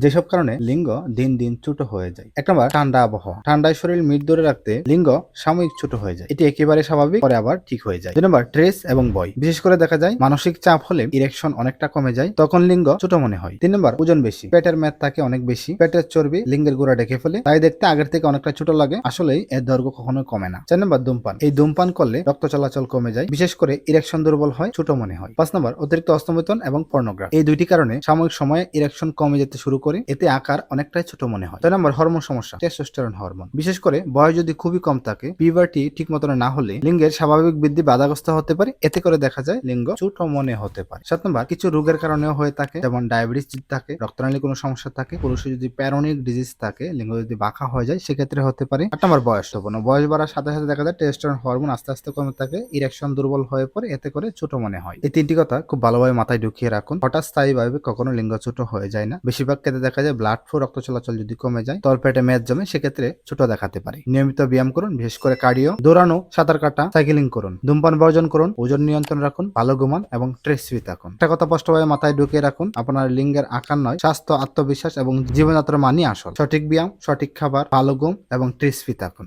যেসব কারণে লিঙ্গ দিন দিন ছোট হয়ে যায়। ১ নম্বর ঠান্ডা আবহাওয়া। ঠান্ডায় শরীর মৃদ ধরে রাখতে লিঙ্গ সাময়িক ছোট হয়ে যায়। এটি একেবারে স্বাভাবিক, পরে আবার ঠিক হয়ে যায়। ২ নম্বর স্ট্রেস এবং ভয়। বিশেষ করে দেখা যায় মানসিক চাপ হলে ইরেকশন অনেকটা কমে যায়, তখন লিঙ্গ ছোট মনে হয়। ৩ নম্বর ওজন বেশি। পেটের মেদ থাকে অনেক বেশি, পেটের চর্বি লিঙ্গের গোড়া ঢেকে ফেলে, তাই দেখতে আগের থেকে অনেকটা ছোট লাগে, আসলেই এর দৈর্ঘ্য কখনো কমে না। ৪ নম্বর ধূমপান। এই ধূমপান করলে রক্ত চলাচল কমে যায়, বিশেষ করে ইরেকশন দুর্বল হয়, ছোট মনে হয়। ৫ নম্বর অতিরিক্ত হস্তমৈথুন এবং পর্নোগ্রাফি। এই দুইটি কারণে সাময়িক সময়ে ইরেকশন কমে যেতে শুরু করে, এতে আকার অনেকটাই ছোট মনে হয়। ৬ নম্বর হরমোন সমস্যা, টেস্টোস্টেরন হরমোন। বিশেষ করে বয়স যদি খুবই কম থাকে, পিউবার্টি ঠিক মতন না হলে লিঙ্গের স্বাভাবিক বৃদ্ধি বাধাগ্রস্ত হতে পারে, এতে করে দেখা যায় লিঙ্গ ছোট মনে হতে পারে। ৭ নম্বর কিছু রোগের কারণেও হয়ে থাকে, যেমন ডায়াবেটিস যদি থাকে, রক্তনালীর কোনো সমস্যা থাকে, পুরুষের যদি প্যারোনিক ডিজিজ থাকে, লিঙ্গ যদি বাঁকা হয়ে যায়, সেক্ষেত্রে হতে পারে। ৮ নম্বর বয়স বাড়ার সাথে সাথে দেখা যায় টেস্টোস্টেরন হরমোন আস্তে আস্তে কমে থাকে, ইরেকশন দুর্বল হয়ে পড়ে, এতে করে ছোট মনে হয়। এই তিনটি কথা খুব ভালোভাবে মাথায় ঢুকিয়ে রাখুন। হঠাৎ স্থায়ীভাবে কখনো লিঙ্গ ছোট হয়ে যায় না। বেশিরভাগ ক্ষেত্রে দেখা যায় ব্লাড ফ্লো, রক্ত চলাচল যদি কমে যায়, তলপেটে মেদ জমে, সেক্ষেত্রে ছোট দেখাতে পারে। নিয়মিত ব্যায়াম করুন, বিশেষ করে কার্ডিও, দৌড়ানো, সাঁতার কাটা, সাইকেলিং করুন। ধূমপান বর্জন করুন, ওজন নিয়ন্ত্রণ রাখুন, ভালো ঘুমান এবং স্ট্রেস ফ্রি থাকুন। একটা কথা স্পষ্টভাবে মাথায় ঢুকিয়ে রাখুন, আপনার লিঙ্গের আকার নয়, স্বাস্থ্য, আত্মবিশ্বাস এবং জীবনযাত্রার মানই আসল। সঠিক ব্যায়াম, সঠিক খাবার, ভালো ঘুম এবং স্ট্রেস ফ্রি থাকুন।